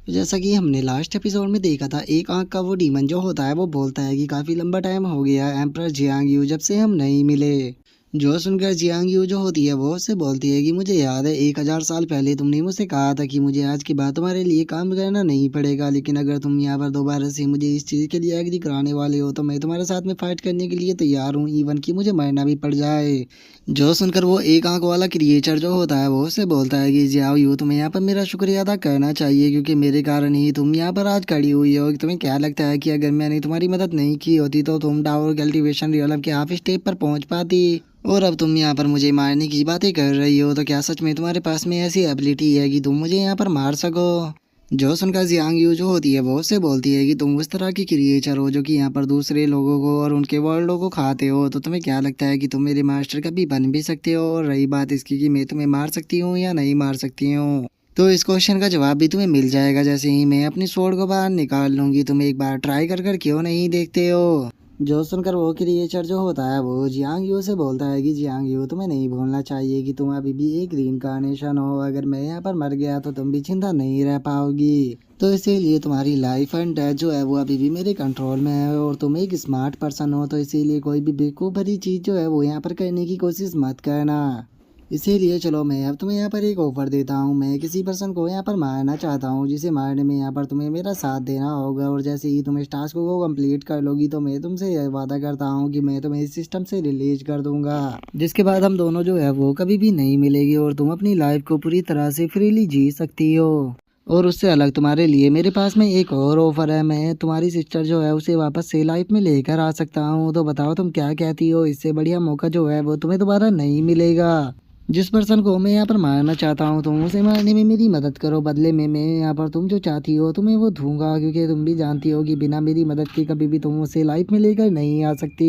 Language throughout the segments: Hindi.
तो जैसा कि हमने लास्ट एपिसोड में देखा था, एक आंख का वो डीमन जो होता है वो बोलता है कि काफी लंबा टाइम हो गया एम्परर जियांग यू जब से हम नहीं मिले। जो सुनकर जियांग यू जो होती है वो उससे बोलती है कि मुझे याद है 1000 साल पहले तुमने मुझसे कहा था कि मुझे आज के बाद तुम्हारे लिए काम करना नहीं पड़ेगा, लेकिन अगर तुम यहाँ पर दोबारा से मुझे इस चीज़ के लिए एग्री कराने वाले हो तो मैं तुम्हारे साथ में फाइट करने के लिए तैयार हूँ, इवन कि मुझे मरना भी पड़ जाए। जो सुनकर वो एक आंख वाला क्रिएचर जो होता है वो उससे बोलता है कि जियाओ यू तुम्हें यहाँ पर मेरा शुक्रिया अदा करना चाहिए, क्योंकि मेरे कारण ही तुम यहाँ पर आज खड़ी हुई हो। तुम्हें क्या लगता है कि अगर मैंने तुम्हारी मदद नहीं की होती तो तुम टावर कल्टीवेशन रियलम के हाफ स्टेप पर पहुंच पाती? और अब तुम यहाँ पर मुझे मारने की बातें कर रही हो, तो क्या सच में तुम्हारे पास में ऐसी एबिलिटी है कि तुम मुझे यहाँ पर मार सको? जो सुनकर जियांग यू जो होती है वो उससे बोलती है कि तुम उस तरह की क्रिएचर हो जो कि यहाँ पर दूसरे लोगों को और उनके वर्ल्डों को खाते हो, तो तुम्हें क्या लगता है कि तुम मेरे मास्टर कभी बन भी सकते हो? और रही बात इसकी कि मैं तुम्हें मार सकती हूँ या नहीं मार सकती हूँ, तो इस क्वेश्चन का जवाब भी तुम्हें मिल जाएगा जैसे ही मैं अपनी स्वॉर्ड को बाहर निकाल लूंगी। तुम एक बार ट्राई कर कर क्यों नहीं देखते हो? जो सुनकर वो क्रिएचर जो होता है वो जियांग यू से बोलता है कि जियांग यू तुम्हें नहीं भूलना चाहिए कि तुम अभी भी एक रीइंकार्नेशन हो। अगर मैं यहाँ पर मर गया तो तुम भी जिंदा नहीं रह पाओगी, तो इसीलिए तुम्हारी लाइफ एंड डेथ जो है वो अभी भी मेरे कंट्रोल में है। और तुम एक स्मार्ट पर्सन हो, तो इसीलिए कोई भी बेवकूफ़ भरी चीज़ जो है वो यहाँ पर करने की कोशिश मत करना। इसीलिए चलो मैं अब तुम्हें यहाँ पर एक ऑफर देता हूँ। मैं किसी पर्सन को यहाँ पर मारना चाहता हूँ, जिसे मारने में यहाँ पर तुम्हें मेरा साथ देना होगा। और जैसे ही तुम इस टास्क को कंप्लीट कर लोगी तो मैं तुमसे यह वादा करता हूँ कि मैं तुम्हें इस सिस्टम से रिलीज कर दूंगा, जिसके बाद हम दोनों जो है वो कभी भी नहीं मिलेगी और तुम अपनी लाइफ को पूरी तरह से फ्रीली जी सकती हो। और उससे अलग तुम्हारे लिए मेरे पास में एक और ऑफर है। मैं तुम्हारी सिस्टर जो है उसे वापस से लाइफ में लेकर आ सकता हूँ, तो बताओ तुम क्या कहती हो? इससे बढ़िया मौका जो है वो तुम्हें दोबारा नहीं मिलेगा। जिस पर्सन को मैं यहाँ पर मारना चाहता हूँ तुम उसे मारने में मेरी मदद करो, बदले में मैं यहाँ पर तुम जो चाहती हो तुम्हें वो दूंगा, क्योंकि तुम भी जानती हो कि बिना मेरी मदद के कभी भी तुम उसे लाइफ में लेकर नहीं आ सकती।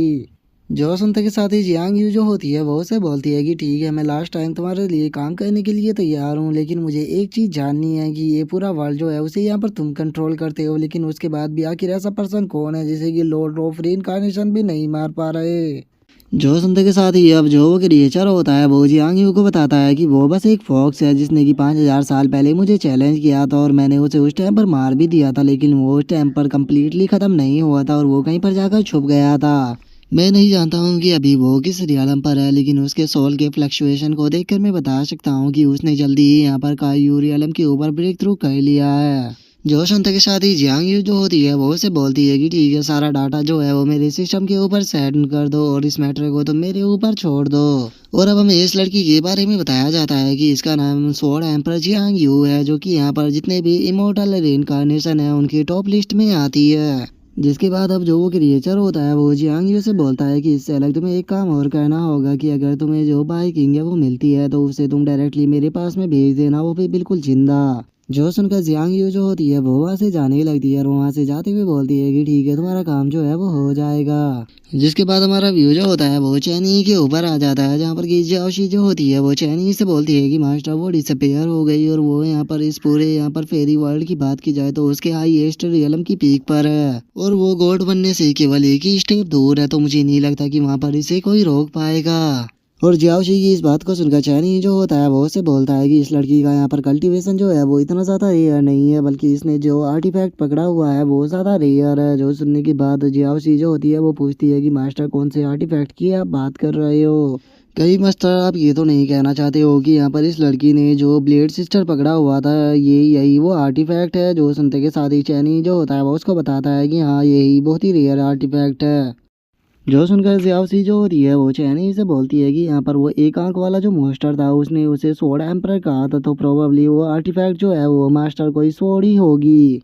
जो सुनते के साथ ही जियांग यू जो होती है वो उसे बोलती है कि ठीक है, मैं लास्ट टाइम तुम्हारे लिए काम करने के लिए तैयार हूँ, लेकिन मुझे एक चीज़ जाननी है कि ये पूरा वर्ल्ड जो है उसे यहाँ पर तुम कंट्रोल करते हो, लेकिन उसके बाद भी आखिर ऐसा पर्सन कौन है जिसे कि लॉर्ड ऑफ रीइंकार्नेशन भी नहीं मार पा रहे? जो सुनते के साथ ही अब जो वो क्रिएचर होता है वो जियांग यू को बताता है कि वो बस एक फॉक्स है जिसने कि 5000 साल पहले मुझे चैलेंज किया था और मैंने उसे उस टाइम पर मार भी दिया था, लेकिन वो उस टाइम पर कम्प्लीटली ख़त्म नहीं हुआ था और वो कहीं पर जाकर छुप गया था। मैं नहीं जानता हूँ कि अभी वो किस रियलम पर है, लेकिन उसके सोल के फ्लक्चुएशन को देखकर मैं बता सकता हूँ कि उसने जल्दी ही यहाँ पर कायू रियलम के ऊपर ब्रेक थ्रू कर लिया है। जो सुनते के साथ ही जियांग यू जो होती है वो उसे बोलती है कि ठीक है, सारा डाटा जो है वो मेरे सिस्टम के ऊपर सेंड कर दो और इस मैटर को तो मेरे ऊपर छोड़ दो। और अब हमें इस लड़की के बारे में बताया जाता है कि इसका नाम स्वॉर्ड एम्परर जियांग यू है, जो कि यहाँ पर जितने भी इमोर्टल रीइंकार्नेशन है उनकी टॉप लिस्ट में आती है। जिसके बाद अब जो वो क्रिएचर होता है वो जियांग यू से बोलता है कि इससे अलग तुम्हें एक काम और करना होगा कि अगर तुम्हें जो बाइकिंग है वो मिलती है तो उसे तुम डायरेक्टली मेरे पास में भेज देना, वो भी बिल्कुल जिंदा। जो सुनकर जियांग यू जो होती है वो वहाँ से जाने लगती है और वहाँ से जाते हुए बोलती है कि ठीक है, तुम्हारा काम जो है वो हो जाएगा। जिसके बाद हमारा व्यू जो होता है वो चैनी के ऊपर आ जाता है, जहाँ पर कि जाओशी जो होती है वो चैनी से बोलती है कि मास्टर वो डिसअपेयर हो गई और वो यहाँ पर इस पूरे यहाँ पर फेरी वर्ल्ड की बात की जाए तो उसके हाईएस्ट रियलम की पीक पर है और वो गॉड बनने से केवल एक ही स्टेप दूर है, तो मुझे नहीं लगता कि वहाँ पर इसे कोई रोक पाएगा। और जियाओशी की इस बात को सुनकर चैनी जो होता है वो उसे बोलता है कि इस लड़की का यहाँ पर कल्टीवेशन जो है वो इतना ज़्यादा रेयर नहीं है, बल्कि इसने जो आर्टिफैक्ट पकड़ा हुआ है वो ज़्यादा रेयर है। जो सुनने के बाद जियाओशी जो होती है वो पूछती है कि मास्टर कौन से आर्टिफैक्ट की आप बात कर रहे हो? कहीं मास्टर आप ये तो नहीं कहना चाहते हो कि यहाँ पर इस लड़की ने जो ब्लेड सिस्टर पकड़ा हुआ था ये यही वो आर्टिफैक्ट है? जो सुनते के साथ ही चैनी जो होता है वो उसको बताता है कि हाँ, यही बहुत ही रेयर आर्टिफैक्ट है। जो सुनकर जियाओशी जो होती है वो चैनी से बोलती है कि यहाँ पर वो एक आंख वाला जो मास्टर था उसने उसे स्वॉर्ड एम्परर कहा था, तो प्रोबेबली वो आर्टिफैक्ट जो है वो मास्टर कोई स्वॉर्ड ही होगी।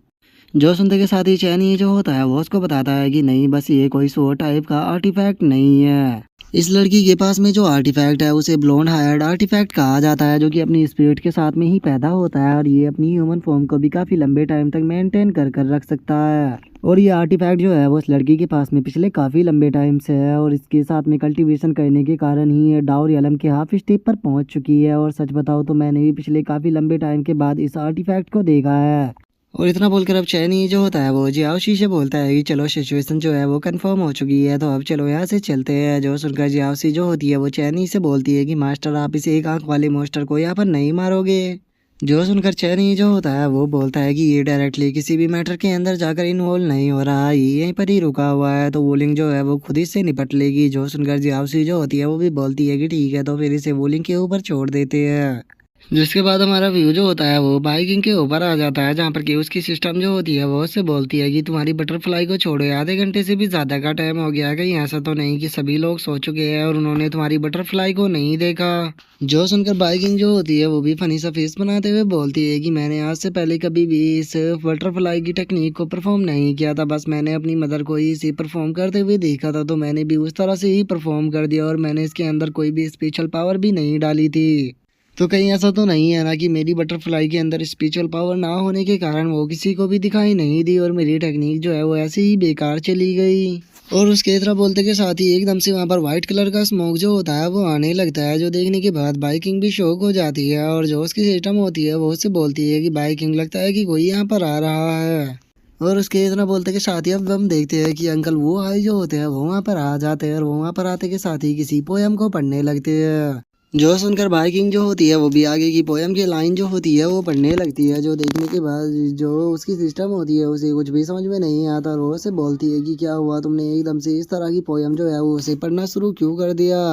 जो सुनते के साथ ही चैनी जो होता है वो उसको बताता है कि नहीं, बस ये कोई स्वॉर्ड टाइप का आर्टिफैक्ट नहीं है। इस लड़की के पास में जो आर्टिफैक्ट है उसे ब्लोंड हायर्ड आर्टिफैक्ट कहा जाता है, जो कि अपनी स्पिरिट के साथ में ही पैदा होता है और ये अपनी ह्यूमन फॉर्म को भी काफ़ी लंबे टाइम तक मेंटेन कर कर रख सकता है। और ये आर्टिफैक्ट जो है वो उस लड़की के पास में पिछले काफ़ी लंबे टाइम से है और इसके साथ में कल्टीवेशन करने के कारण ही ये डावर रियलम के हाफ स्टेप पर पहुंच चुकी है। और सच बताओ तो मैंने भी पिछले काफ़ी लंबे टाइम के बाद इस आर्टिफैक्ट को देखा है। और इतना बोलकर अब चैनी जो होता है वो जियाओशी से बोलता है कि चलो सिचुएशन जो है वो कंफर्म हो चुकी है, तो अब चलो यहाँ से चलते हैं। जो सुनकर जियाओशी जो होती है वो चैनी से बोलती है कि मास्टर आप इस एक आंख वाले मास्टर को यहाँ पर नहीं मारोगे? जो सुनकर चैनी जो होता है वो बोलता है कि ये डायरेक्टली किसी भी मैटर के अंदर जाकर इन्वॉल्व नहीं हो रहा है, ये यहीं पर ही रुका हुआ है, तो वोलिंग जो है वो खुद ही से निपट लेगी। जो सुनकर जियाओसी जो होती है वो भी बोलती है कि ठीक है, तो फिर इसे वोलिंग के ऊपर छोड़ देते हैं। जिसके बाद हमारा व्यू जो होता है वो बाइकिंग के ऊपर आ जाता है, जहाँ पर कि उसकी सिस्टम जो होती है वो उससे बोलती है कि तुम्हारी बटरफ्लाई को छोड़ो, आधे घंटे से भी ज़्यादा का टाइम हो गया है, कहीं ऐसा तो नहीं कि सभी लोग सो चुके हैं और उन्होंने तुम्हारी बटरफ्लाई को नहीं देखा। जो सुनकर बाइकिंग जो होती है वो भी फनी सा फेस बनाते हुए बोलती है कि मैंने आज से पहले कभी भी इस बटरफ्लाई की टेक्निक को परफॉर्म नहीं किया था, बस मैंने अपनी मदर को ही इसे परफॉर्म करते हुए देखा था, तो मैंने भी उस तरह से ही परफॉर्म कर दिया और मैंने इसके अंदर कोई भी स्पेशल पावर भी नहीं डाली थी। तो कहीं ऐसा तो नहीं है ना कि मेरी बटरफ्लाई के अंदर स्पिरिचुअल पावर ना होने के कारण वो किसी को भी दिखाई नहीं दी और मेरी टेक्निक जो है वो ऐसे ही बेकार चली गई। और उसके तरह बोलते के साथ ही एकदम से वहाँ पर व्हाइट कलर का स्मोक जो होता है वो आने लगता है, जो देखने के बाद बाइकिंग भी शॉक हो जाती है और जो उसकी सिस्टम होती है वो उससे बोलती है कि बाइकिंग लगता है कि कोई यहाँ पर आ रहा है। और उसके इतना बोलते के साथ ही अब हम देखते हैं कि अंकल वो हाई जो होते हैं वो वहाँ पर आ जाते हैं और वो वहाँ पर आते के साथ ही किसी पोयम को पढ़ने लगते हैं। जो सुनकर बाइकिंग जो होती है वो भी आगे की पोयम की लाइन जो होती है वो पढ़ने लगती है, जो देखने के बाद जो उसकी सिस्टम होती है उसे कुछ भी समझ में नहीं आता और वो से बोलती है कि क्या हुआ, तुमने एकदम से इस तरह की पोयम जो है वो उसे पढ़ना शुरू क्यों कर दिया।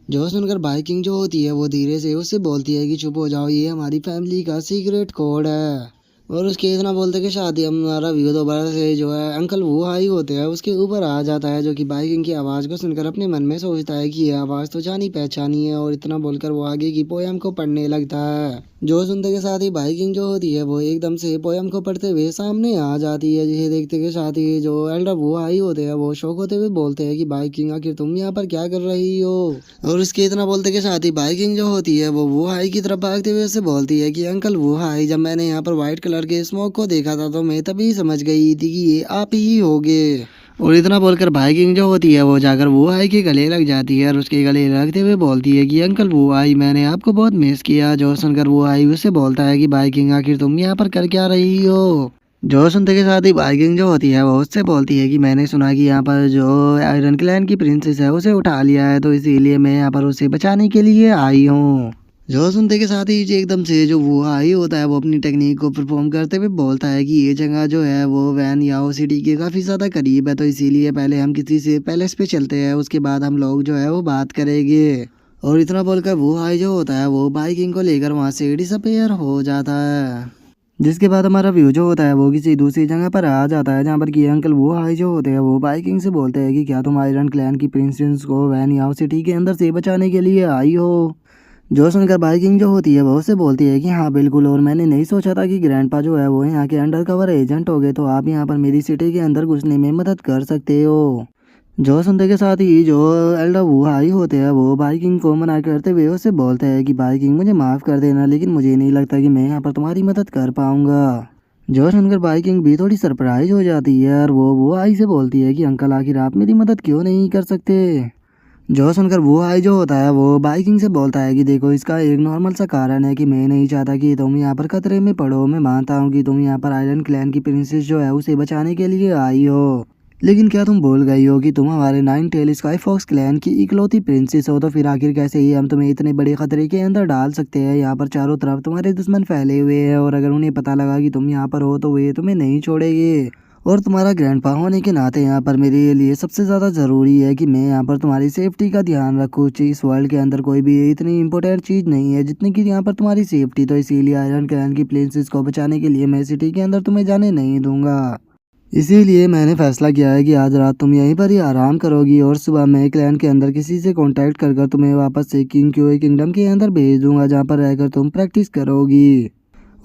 जो सुनकर बाइकिंग जो होती है वो धीरे से उससे बोलती है कि चुप हो जाओ, ये हमारी फैमिली का सीक्रेट कोड है। और उसके इतना बोलते के साथ ही हमारा व्यू दोबारा से जो है अंकल वो हाई होते हैं उसके ऊपर आ जाता है, जो कि बाइकिंग की आवाज़ को सुनकर अपने मन में सोचता है कि ये आवाज़ तो जानी पहचानी है, और इतना बोलकर वो आगे की पोयम को पढ़ने लगता है। जो सुनते के साथ ही बाइकिंग जो होती है वो एकदम से पोयम को पढ़ते हुए सामने आ जाती है, जिसे देखते के साथ ही जो एल्डर वो हाई होते हैं वो शौक होते हुए बोलते हैं कि बाइकिंग आखिर तुम यहाँ पर क्या कर रही हो। और उसके इतना बोलते के साथ ही बाइकिंग जो होती है वो हाई की तरफ भागते हुए उससे बोलती है कि अंकल वो हाई, जब मैंने यहाँ पर व्हाइट कलर के स्मोक को देखा था तो मैं तभी समझ गई थी कि ये आप ही होगे। और इतना बोलकर बाइकिंग जो होती है वो जाकर वो हाई के गले लग जाती है और उसके गले लगते हुए बोलती है कि अंकल वो हाई, मैंने आपको बहुत मिस किया। जो सुनकर वो हाई उससे बोलता है कि बाइकिंग आखिर तुम यहाँ पर कर क्या रही हो। जो सुनते के साथ ही बाइकिंग जो होती है वो उससे बोलती है कि मैंने सुना कि यहाँ पर जो आयरन क्लैन की प्रिंसेस है उसे उठा लिया है, तो इसीलिए मैं यहाँ पर उसे बचाने के लिए आई हूँ। जो सुनते के साथ ही जी एकदम से जो वो आई होता है वो अपनी टेक्निक को परफॉर्म करते हुए बोलता है कि ये जगह जो है वो वैन याओ सिटी के काफ़ी ज़्यादा करीब है, तो इसीलिए पहले हम किसी से पैलेस पे चलते हैं, उसके बाद हम लोग जो है वो बात करेंगे। और इतना बोलकर वो हाई जो होता है वो बाइकिंग को लेकर वहाँ से डिसअपेयर हो जाता है। जिसके बाद हमारा व्यू जो होता है वो किसी दूसरी जगह पर आ जाता है, जहाँ पर कि अंकल वो हाई जो होते हैं वो बाइकिंग से बोलते हैं कि क्या तुम आयरन क्लैन की प्रिंसेस को वैन याओ सिटी के अंदर से बचाने के लिए आई हो। जो सुनकर बाइकिंग जो होती है वो उससे बोलती है कि हाँ बिल्कुल, और मैंने नहीं सोचा था कि ग्रैंडपा जो है वो यहाँ के अंडर कवर एजेंट हो गए, तो आप यहाँ पर मेरी सिटी के अंदर घुसने में मदद कर सकते हो। जो सुनते के साथ ही जो एल्डर वो हाई होते हैं वो बाइकिंग को मना करते हुए उससे बोलते हैं कि बाइकिंग मुझे माफ़ कर देना, लेकिन मुझे नहीं लगता कि मैं यहाँ पर तुम्हारी मदद कर पाऊँगा। जो सुनकर बाइकिंग भी थोड़ी सरप्राइज हो जाती है और वो हाई से बोलती है कि अंकल आखिर आप मेरी मदद क्यों नहीं कर सकते। जो सुनकर वो हाई जो होता है वो बाइकिंग से बोलता है कि देखो, इसका एक नॉर्मल सा कारण है कि मैं नहीं चाहता कि तुम यहाँ पर खतरे में पड़ो। मैं मानता हूँ कि तुम यहाँ पर आयरन क्लैन की प्रिंसेस जो है उसे बचाने के लिए आई हो, लेकिन क्या तुम भूल गई हो कि तुम हमारे nine tail sky fox clan की इकलौती प्रिंसेस हो, तो फिर आखिर कैसे ही हम तुम्हें इतने बड़े खतरे के अंदर डाल सकते हैं। यहाँ पर चारों तरफ तुम्हारे दुश्मन फैले हुए हैं और अगर उन्हें पता लगा कि तुम यहाँ पर हो तो वे तुम्हें नहीं छोड़ेंगे। और तुम्हारा ग्रैंडपा होने के नाते यहाँ पर मेरे लिए सबसे ज़्यादा ज़रूरी है कि मैं यहाँ पर तुम्हारी सेफ्टी का ध्यान रखूँ। इस वर्ल्ड के अंदर कोई भी इतनी इंपॉर्टेंट चीज़ नहीं है जितनी कि यहाँ पर तुम्हारी सेफ्टी, तो इसीलिए आयरन क्लैन की प्रिंसेस को बचाने के लिए मैं सिटी के अंदर तुम्हें जाने नहीं दूंगा। इसीलिए मैंने फैसला किया है कि आज रात तुम यहीं पर ही आराम करोगी और सुबह मैं क्लैन के अंदर किसी से कांटेक्ट कर तुम्हें वापस से किंग क्यूए किंगडम के अंदर भेज दूंगा, जहाँ पर रहकर तुम प्रैक्टिस करोगी।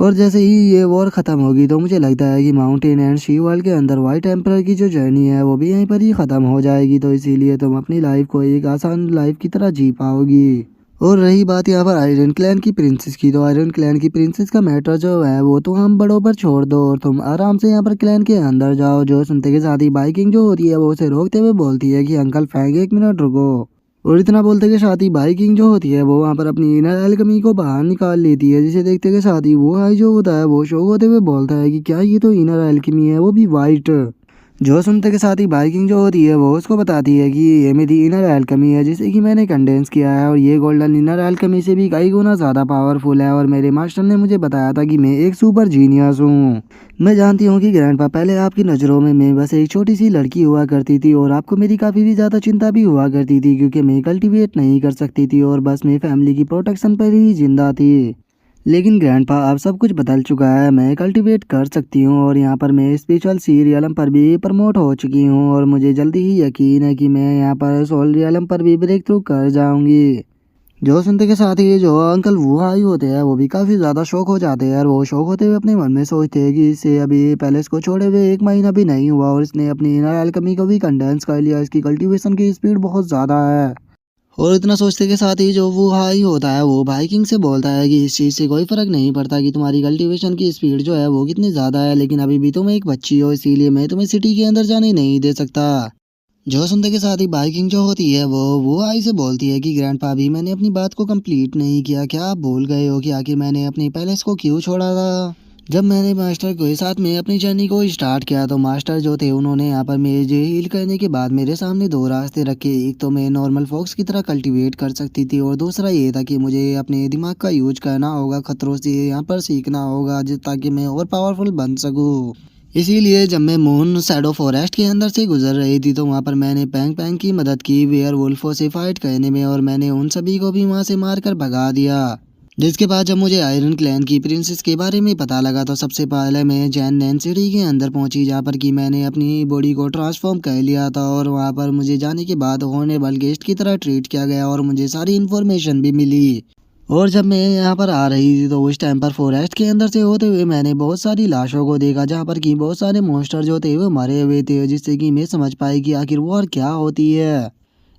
और जैसे ही ये वॉर ख़त्म होगी तो मुझे लगता है कि माउंटेन एंड शी वर्ल्ड के अंदर वाइट एम्परर की जो जर्नी है वो भी यहीं पर ही ख़त्म हो जाएगी, तो इसीलिए तुम अपनी लाइफ को एक आसान लाइफ की तरह जी पाओगी। और रही बात यहाँ पर आयरन क्लैन की प्रिंसेस की, तो आयरन क्लैन की प्रिंसेस का मैटर जो है वो तो हम बड़ों पर छोड़ दो और तुम आराम से यहाँ पर क्लैन के अंदर जाओ। जो सुनते के साथ ही बाइकिंग जो होती है वो उसे रोकते हुए बोलती है कि अंकल फैंग, एक मिनट रुको। और इतना बोलते के साथ ही बाइकिंग जो होती है वो वहाँ पर अपनी इनर एल्केमी को बाहर निकाल लेती है, जिसे देखते के साथ ही वो हाई जो होता है वो शौक होते हुए बोलता है कि क्या ये तो इनर एल्केमी है, वो भी वाइट। जो सुनते के साथ ही बाइकिंग जो होती है वो उसको बताती है कि ये मेरी इनर एल्केमी है जिसे कि मैंने कंडेंस किया है और ये गोल्डन इनर एल्केमी से भी कई गुना ज़्यादा पावरफुल है और मेरे मास्टर ने मुझे बताया था कि मैं एक सुपर जीनियस हूँ। मैं जानती हूँ कि ग्रैंडपा पहले आपकी नज़रों में मैं बस एक छोटी सी लड़की हुआ करती थी और आपको मेरी काफ़ी भी ज़्यादा चिंता भी हुआ करती थी क्योंकि मैं कल्टिवेट नहीं कर सकती थी और बस मैं फैमिली की प्रोटेक्शन पर ही जिंदा थी। लेकिन ग्रैंडपा अब सब कुछ बदल चुका है, मैं कल्टीवेट कर सकती हूँ और यहाँ पर मैं स्पिरिचुअल सी रियलम पर भी प्रमोट हो चुकी हूँ और मुझे जल्दी ही यकीन है कि मैं यहाँ पर सोल रियलम पर भी ब्रेक थ्रू कर जाऊंगी। जो सुनते के साथ ही जो अंकल वो आई होते हैं वो भी काफ़ी ज़्यादा शौक हो जाते हैं और वो शौक होते हुए अपने मन में सोचते हैं कि इससे अभी पैलेस को छोड़े हुए 1 महीना भी नहीं हुआ और इसने अपनी इनर एल्केमी को भी कंडेंस कर लिया, इसकी कल्टीवेशन की स्पीड बहुत ज़्यादा है। और इतना सोचते के साथ ही जो वो हाई होता है वो बाइकिंग से बोलता है कि इस चीज़ से कोई फ़र्क नहीं पड़ता कि तुम्हारी कल्टीवेशन की स्पीड जो है वो कितनी ज़्यादा है, लेकिन अभी भी तुम एक बच्ची हो इसीलिए मैं तुम्हें सिटी के अंदर जाने नहीं दे सकता। जो सुनते के साथ ही बाइकिंग जो होती है वो आई से बोलती है कि ग्रैंडपा भी मैंने अपनी बात को कंप्लीट नहीं किया, क्या आप भूल गए हो कि आखिर मैंने अपने पैलेस को क्यों छोड़ा था। जब मैंने मास्टर के साथ में अपनी जर्नी को स्टार्ट किया तो मास्टर जो थे उन्होंने यहाँ पर मुझे हील करने के बाद मेरे सामने दो रास्ते रखे, एक तो मैं नॉर्मल फॉक्स की तरह कल्टीवेट कर सकती थी और दूसरा ये था कि मुझे अपने दिमाग का यूज करना होगा, खतरों से यहाँ पर सीखना होगा ताकि मैं और पावरफुल बन सकूँ। इसीलिए जब मैं मून शैडो फॉरेस्ट के अंदर से गुजर रही थी तो वहाँ पर मैंने पैंग पैंग की मदद की वेयर वुल्फों से फाइट करने में और मैंने उन सभी को भी वहाँ से मार कर भगा दिया। जिसके बाद जब मुझे आयरन क्लैन की प्रिंसेस के बारे में पता लगा तो सबसे पहले मैं जैन नैन सिटी के अंदर पहुंची जहाँ पर कि मैंने अपनी बॉडी को ट्रांसफॉर्म कर लिया था और वहाँ पर मुझे जाने के बाद हॉनेबल गेस्ट की तरह ट्रीट किया गया और मुझे सारी इन्फॉर्मेशन भी मिली। और जब मैं यहाँ पर आ रही थी तो उस टाइम पर फॉरेस्ट के अंदर से होते हुए मैंने बहुत सारी लाशों को देखा जहाँ पर कि बहुत सारे मॉन्स्टर जो थे वो मरे हुए थे, जिससे कि मैं समझ पाई कि आखिर वॉर क्या होती है।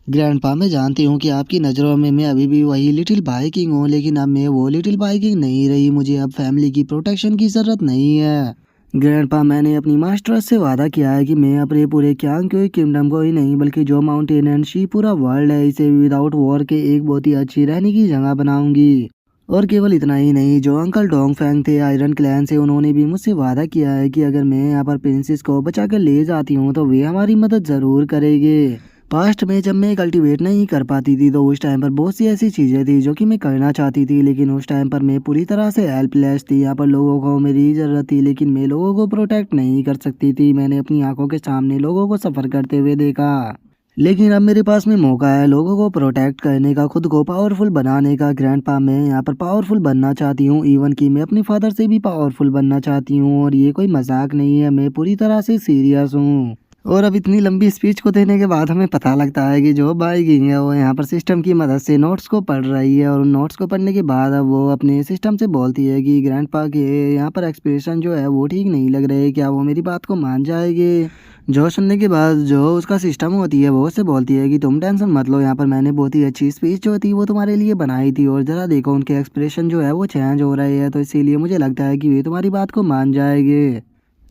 ग्रैंडपा मैं जानती हूँ कि आपकी नज़रों में मैं अभी भी वही लिटिल बाइकिंग हूँ, लेकिन अब मैं वो लिटिल बाइकिंग नहीं रही, मुझे अब फैमिली की प्रोटेक्शन की ज़रूरत नहीं है। ग्रैंडपा मैंने अपनी मास्टर्स से वादा किया है कि मैं अपने पूरे क्यांग किंगडम को ही नहीं बल्कि जो माउंटेन एंड शी पूरा वर्ल्ड है इसे विदाउट वॉर के एक बहुत ही अच्छी रहने की जगह बनाऊंगी। और केवल इतना ही नहीं, जो अंकल डोंग फैंग थे आयरन क्लैन से उन्होंने भी मुझसे वादा किया है कि अगर मैं यहाँ पर प्रिंसेस को बचा कर ले जाती हूँ तो वे हमारी मदद ज़रूर करेंगे। पास्ट में जब मैं कल्टीवेट नहीं कर पाती थी तो उस टाइम पर बहुत सी ऐसी चीज़ें थी जो कि मैं करना चाहती थी, लेकिन उस टाइम पर मैं पूरी तरह से हेल्पलेस थी। यहाँ पर लोगों को मेरी ज़रूरत थी लेकिन मैं लोगों को प्रोटेक्ट नहीं कर सकती थी, मैंने अपनी आंखों के सामने लोगों को सफ़र करते हुए देखा। लेकिन अब मेरे पास में मौका है लोगों को प्रोटेक्ट करने का, खुद को पावरफुल बनाने का। ग्रैंडपा मैं यहाँ पर पावरफुल बनना चाहती हूँ, इवन कि मैं अपने फादर से भी पावरफुल बनना चाहती हूँ और ये कोई मजाक नहीं है, मैं पूरी तरह से सीरियस हूँ। और अब इतनी लंबी स्पीच को देने के बाद हमें पता लगता है कि जो बाइकिंग है वो यहाँ पर सिस्टम की मदद से नोट्स को पढ़ रही है और उन नोट्स को पढ़ने के बाद अब वो अपने सिस्टम से बोलती है कि ग्रैंडपा के यहाँ पर एक्सप्रेशन जो है वो ठीक नहीं लग रहे, क्या वो मेरी बात को मान जाएंगे। जो सुनने के बाद जो उसका सिस्टम होती है वो उससे बोलती है कि तुम टेंशन मत लो, यहाँ पर मैंने बहुत ही अच्छी स्पीच जो थी वो तुम्हारे लिए बनाई थी और ज़रा देखो उनके एक्सप्रेशन जो है वो चेंज हो रहे हैं, तो इसीलिए मुझे लगता है कि वे तुम्हारी बात को मान जाएंगे।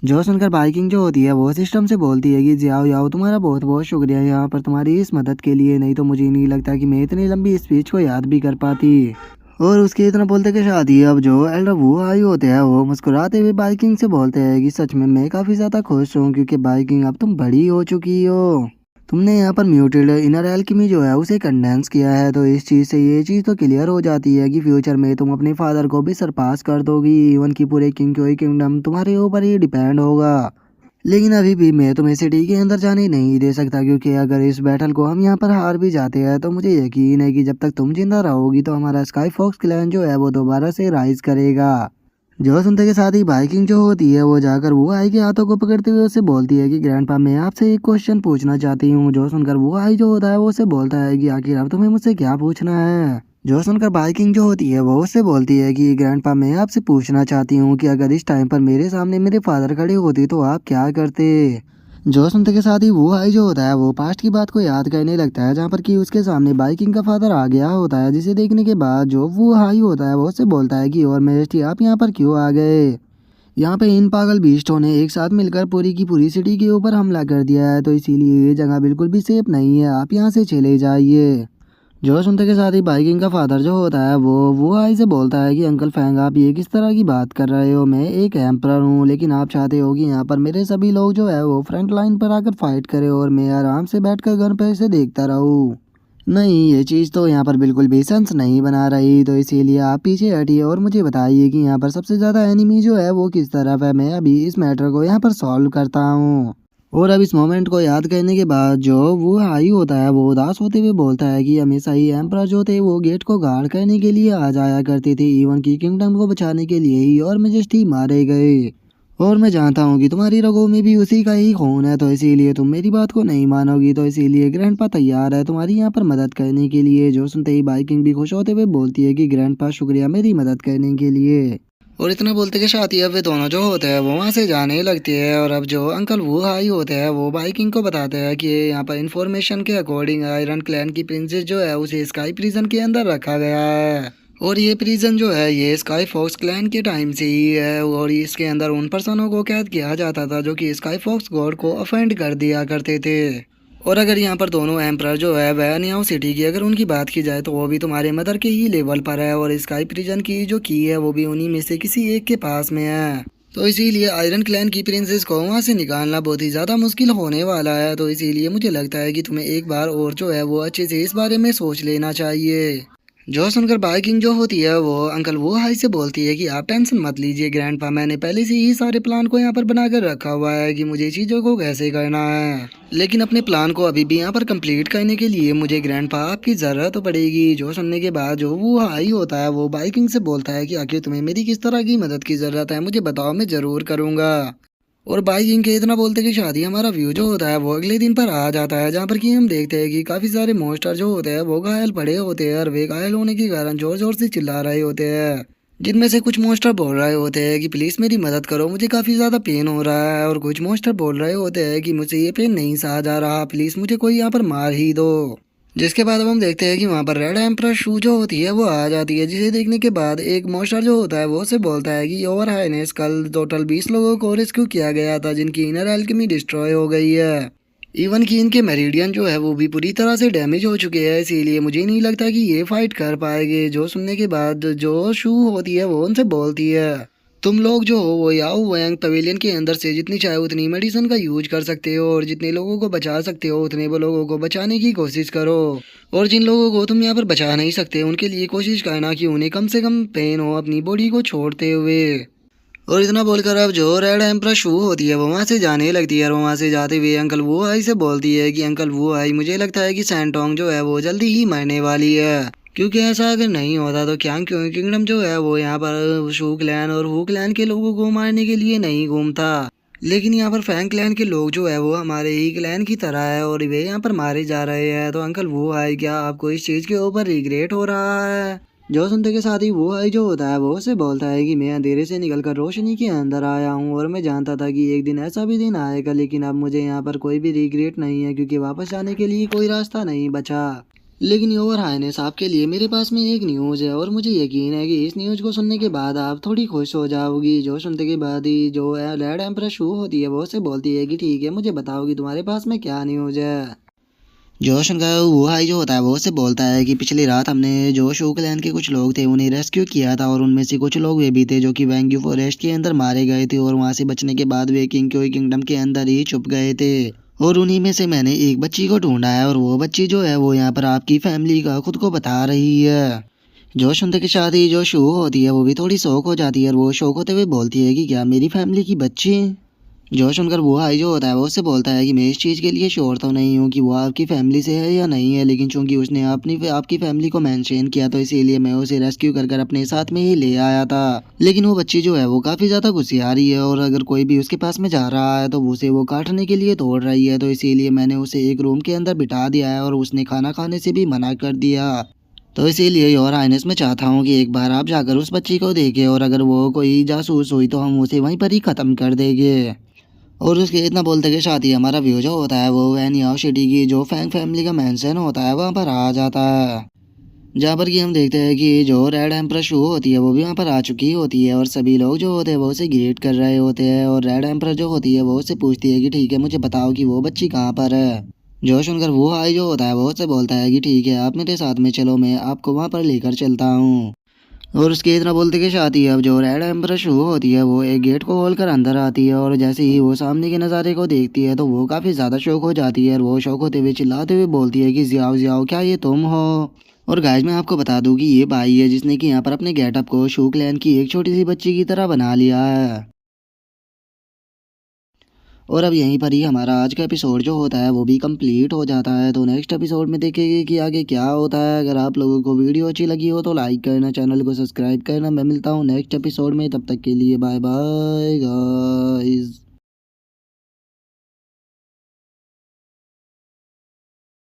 जो सुनकर बाइकिंग जो होती है वो सिस्टम से बोलती है कि जाओ जाओ तुम्हारा बहुत बहुत शुक्रिया यहाँ पर तुम्हारी इस मदद के लिए, नहीं तो मुझे नहीं लगता कि मैं इतनी लंबी स्पीच को याद भी कर पाती। और उसके इतना बोलते के साथ ही अब जो एल्डर वो आई होते हैं वो मुस्कुराते हुए बाइकिंग से बोलते हैं कि सच में मैं काफ़ी ज़्यादा खुश हूँ क्योंकि बाइकिंग अब तुम बड़ी हो चुकी हो, तुमने यहाँ पर म्यूटेड इनर एल्केमी जो है उसे कंडेंस किया है, तो इस चीज़ से ये चीज़ तो क्लियर हो जाती है कि फ्यूचर में तुम अपने फादर को भी सरपास कर दोगी, इवन की पूरे किंगडम तुम्हारे ऊपर ही डिपेंड होगा। लेकिन अभी भी मैं तुम्हें सिटी के अंदर जाने नहीं दे सकता क्योंकि अगर इस बैटल को हम यहाँ पर हार भी जाते हैं तो मुझे यकीन है कि जब तक तुम जिंदा रहोगी तो हमारा स्काई फॉक्स क्लैन जो है वो दोबारा से राइज करेगा। जो सुनते के साथ ही बाइकिंग जो होती है वो जाकर वो आई के हाथों को पकड़ते हुए उससे बोलती है कि ग्रैंडपा मैं आपसे एक क्वेश्चन पूछना चाहती हूँ। जो सुनकर वो आई जो होता है वो उससे बोलता है कि आखिर अब तुम्हें मुझसे क्या पूछना है। जो सुनकर बाइकिंग जो होती है वो उससे बोलती है कि ग्रैंडपा मैं आपसे पूछना चाहती हूँ कि अगर इस टाइम पर मेरे सामने मेरे फादर खड़े होते तो आप क्या करते। जो सुनते के साथ ही वो हाई जो होता है वो पास्ट की बात को याद करने लगता है जहाँ पर कि उसके सामने बाइकिंग का फादर आ गया होता है, जिसे देखने के बाद जो वो हाई होता है वो उससे बोलता है कि और मेजेस्टी आप यहाँ पर क्यों आ गए। यहाँ पे इन पागल बीस्टों ने एक साथ मिलकर पूरी की पूरी सिटी के ऊपर हमला कर दिया है, तो इसीलिए ये जगह बिल्कुल भी सेफ नहीं है, आप यहाँ से चले जाइए। जो सुनते के साथ ही बाइकिंग का फादर जो होता है वो आई से बोलता है कि अंकल फैंग आप ये किस तरह की बात कर रहे हो, मैं एक एम्परर हूँ, लेकिन आप चाहते हो कि यहाँ पर मेरे सभी लोग जो है वो फ्रंट लाइन पर आकर फाइट करे और मैं आराम से बैठकर घर पे से देखता रहूँ। नहीं, ये चीज़ तो यहाँ पर बिल्कुल भी सेंस नहीं बना रही, तो इसीलिए आप पीछे हटिए और मुझे बताइए कि यहाँ पर सबसे ज़्यादा एनिमी जो है वो किस तरफ है। मैं अभी इस मैटर को यहाँ पर सॉल्व करता हूँ। और अब इस मोमेंट को याद करने के बाद जो वो हाई होता है वो उदास होते हुए बोलता है कि हमेशा ही एम्परर जो थे वो गेट को गार्ड करने के लिए आ जाया करते थे, इवन की किंगडम को बचाने के लिए ही और मेजेस्टी मारे गए। और मैं जानता हूँ कि तुम्हारी रगों में भी उसी का ही खून है, तो इसीलिए तुम मेरी बात को नहीं मानोगी, तो इसीलिए ग्रैंडपा तैयार है तुम्हारी यहाँ पर मदद करने के लिए। जो सुनते ही बाइकिंग भी खुश होते हुए बोलती है कि ग्रैंडपा शुक्रिया मेरी मदद करने के लिए। और इतना बोलते के साथ ही अब वे दोनों जो होते हैं वो वहाँ से जाने लगती है। और अब जो अंकल वो हाई होते हैं वो बाइकिंग को बताते हैं कि यहाँ पर इंफॉर्मेशन के अकॉर्डिंग आयरन क्लैन की प्रिंसेस जो है उसे स्काई प्रिजन के अंदर रखा गया है। और ये प्रिजन जो है ये स्काई फॉक्स क्लैन के टाइम से ही है और इसके अंदर उन पर्सनों को कैद किया जाता था जो कि स्काई फॉक्स गॉड को ऑफेंड कर दिया करते थे। और अगर यहाँ पर दोनों एम्परर जो है वह नियाओ सिटी की अगर उनकी बात की जाए तो वो भी तुम्हारे मदर के ही लेवल पर है और स्काई प्रिजन की जो की है वो भी उन्हीं में से किसी एक के पास में है। तो इसीलिए आयरन क्लैन की प्रिंसेस को वहाँ से निकालना बहुत ही ज़्यादा मुश्किल होने वाला है। तो इसीलिए मुझे लगता है कि तुम्हें एक बार और जो है वो अच्छे से इस बारे में सोच लेना चाहिए। जो सुनकर बाइकिंग जो होती है वो अंकल वो हाई से बोलती है कि आप टेंशन मत लीजिए ग्रैंडपा, मैंने पहले से ही सारे प्लान को यहाँ पर बनाकर रखा हुआ है कि मुझे चीज़ों को कैसे करना है। लेकिन अपने प्लान को अभी भी यहाँ पर कंप्लीट करने के लिए मुझे ग्रैंडपा आपकी ज़रूरत तो पड़ेगी। जो सुनने के बाद जो वो हाई होता है वो बाइकिंग से बोलता है कि आखिर तुम्हें मेरी किस तरह की मदद की ज़रूरत है, मुझे बताओ, मैं ज़रूर करूँगा। और बाइकिंग के इतना बोलते कि शादी हमारा व्यू जो होता है वो अगले दिन पर आ जाता है, जहाँ पर कि हम देखते हैं कि काफी सारे मोस्टर जो होते हैं वो घायल पड़े होते हैं और वे घायल होने के कारण जोर जोर से चिल्ला रहे होते हैं। जिनमें से कुछ मोस्टर बोल रहे होते हैं कि प्लीज मेरी मदद करो, मुझे काफी ज्यादा पेन हो रहा है, और कुछ मोस्टर बोल रहे होते हैं कि मुझे ये पेन नहीं सहा जा रहा, प्लीज मुझे कोई यहाँ पर मार ही दो। जिसके बाद अब हम देखते हैं कि वहाँ पर रेड एम्परर शू जो होती है वो आ जाती है, जिसे देखने के बाद एक मोस्टर जो होता है वो से बोलता है कि ओवर हाइनेस कल टोटल 20 लोगों को रेस्क्यू किया गया था जिनकी इनर एल्केमी डिस्ट्रॉय हो गई है। इवन कि इनके मेरिडियन जो है वो भी पूरी तरह से डैमेज हो चुके हैं, इसीलिए मुझे नहीं लगता कि ये फाइट कर पाएंगे। जो सुनने के बाद जो शू होती है वो उनसे बोलती है तुम लोग जो हो वो याओ वैंग पवेलियन के अंदर से जितनी चाहे उतनी मेडिसिन का यूज कर सकते हो और जितने लोगों को बचा सकते हो उतने वो लोगों को बचाने की कोशिश करो। और जिन लोगों को तुम यहाँ पर बचा नहीं सकते उनके लिए कोशिश करना कि उन्हें कम से कम पेन हो अपनी बॉडी को छोड़ते हुए। और इतना बोलकर अब जो रेड एम्परर शू होती है वो वहाँ से जाने लगती है और वहाँ से जाते हुए अंकल वो आई से बोलती है कि अंकल वो आई, मुझे लगता है कि सैंटोंग जो है वो जल्दी ही मरने वाली है, क्योंकि ऐसा अगर नहीं होता तो क्या क्यों किंगडम जो है वो यहाँ पर शू क्लैन और हु क्लैन के लोगों को मारने के लिए नहीं घूमता। लेकिन यहाँ पर फैंग क्लैन के लोग जो है वो हमारे ही क्लैन की तरह है और वे यहाँ पर मारे जा रहे हैं। तो अंकल वो है, क्या आपको इस चीज़ के ऊपर रिग्रेट हो रहा है? जो सुनते के साथ ही वो है जो होता है वो उसे बोलता है कि मैं अंधेरे से निकलकर रोशनी के अंदर आया हूँ और मैं जानता था कि एक दिन ऐसा भी दिन आएगा, लेकिन अब मुझे यहाँ पर कोई भी रिग्रेट नहीं है क्योंकि वापस जाने के लिए कोई रास्ता नहीं बचा। लेकिन योर हाइनेस आपके लिए मेरे पास में एक न्यूज़ है और मुझे यकीन है कि इस न्यूज़ को सुनने के बाद आप थोड़ी खुश हो जाओगी। जो सुनते के बाद ही जो रेड एम्परर शू होती है वो उसे बोलती है कि ठीक है, मुझे बताओ कि तुम्हारे पास में क्या न्यूज़ है। जो सुनकर वो हाई जो होता है वो उसे बोलता है कि पिछली रात हमने जो शू क्लैन के कुछ लोग थे उन्हें रेस्क्यू किया था और उनमें से कुछ लोग वे भी थे जो कि वैंग्यू फॉरेस्ट के अंदर मारे गए थे और वहाँ से बचने के बाद वे किंगडम के अंदर ही छुप गए थे। और उन्हीं में से मैंने एक बच्ची को ढूंढा है और वो बच्ची जो है वो यहाँ पर आपकी फैमिली का खुद को बता रही है। जो सुनते के साथ ही जो शो होती है वो भी थोड़ी शौक हो जाती है और वो शौक होते हुए बोलती है कि क्या मेरी फैमिली की बच्ची? जो सुनकर वो हाई जो होता है वो उससे बोलता है कि मैं इस चीज़ के लिए श्योर तो नहीं हूँ कि वो आपकी फैमिली से है या नहीं है, लेकिन चूंकि उसने अपनी आपकी फैमिली को मेंशन किया तो इसीलिए मैं उसे रेस्क्यू कर कर अपने साथ में ही ले आया था। लेकिन वो बच्ची जो है वो काफ़ी ज़्यादा गुस्सियारी है और अगर कोई भी उसके पास में जा रहा है तो उसे वो काटने के लिए दौड़ रही है, तो इसीलिए मैंने उसे एक रूम के अंदर बिठा दिया है और उसने खाना खाने से भी मना कर दिया। तो इसीलिए योर हाइनेस मैं चाहता हूँ कि एक बार आप जाकर उस बच्ची को देखें और अगर वो कोई जासूस हुई तो हम उसे वहीं पर ही ख़त्म कर देंगे। और उसके इतना बोलते के साथ ही हमारा व्यू जो होता है वो वैनियाओ सिटी की जो फैंग फैमिली का मैंशन होता है वहाँ पर आ जाता है, जहाँ पर कि हम देखते हैं कि जो रेड एम्परर शू होती है वो भी वहाँ पर आ चुकी होती है और सभी लोग जो होते हैं वो उसे ग्रीट कर रहे होते हैं। और रेड एम्परर जो होती है वो उससे पूछती है कि ठीक है, मुझे बताओ कि वो बच्ची कहाँ पर है। जो सुनकर वो हाई जो होता है वो उससे बोलता है कि ठीक है आप मेरे साथ में चलो, मैं आपको वहाँ पर लेकर चलता हूँ। और उसके इतना बोलते के साथ ही अब जो रेड एम्पर शुरू होती है वो एक गेट को खोल कर अंदर आती है, और जैसे ही वो सामने के नज़ारे को देखती है तो वो काफ़ी ज़्यादा शौक हो जाती है, और वो शौक होते हुए चिल्लाते हुए बोलती है कि जियाओ जियाओ क्या ये तुम हो। और गाइस मैं आपको बता दूं कि ये भाई है जिसने कि यहाँ पर अपने गेटअप को शू क्लैन की एक छोटी सी बच्ची की तरह बना लिया है। और अब यहीं पर ही हमारा आज का एपिसोड जो होता है वो भी कंप्लीट हो जाता है। तो नेक्स्ट एपिसोड में देखेंगे कि आगे क्या होता है। अगर आप लोगों को वीडियो अच्छी लगी हो तो लाइक करना, चैनल को सब्सक्राइब करना। मैं मिलता हूँ नेक्स्ट एपिसोड में, तब तक के लिए बाय बाय गाइस।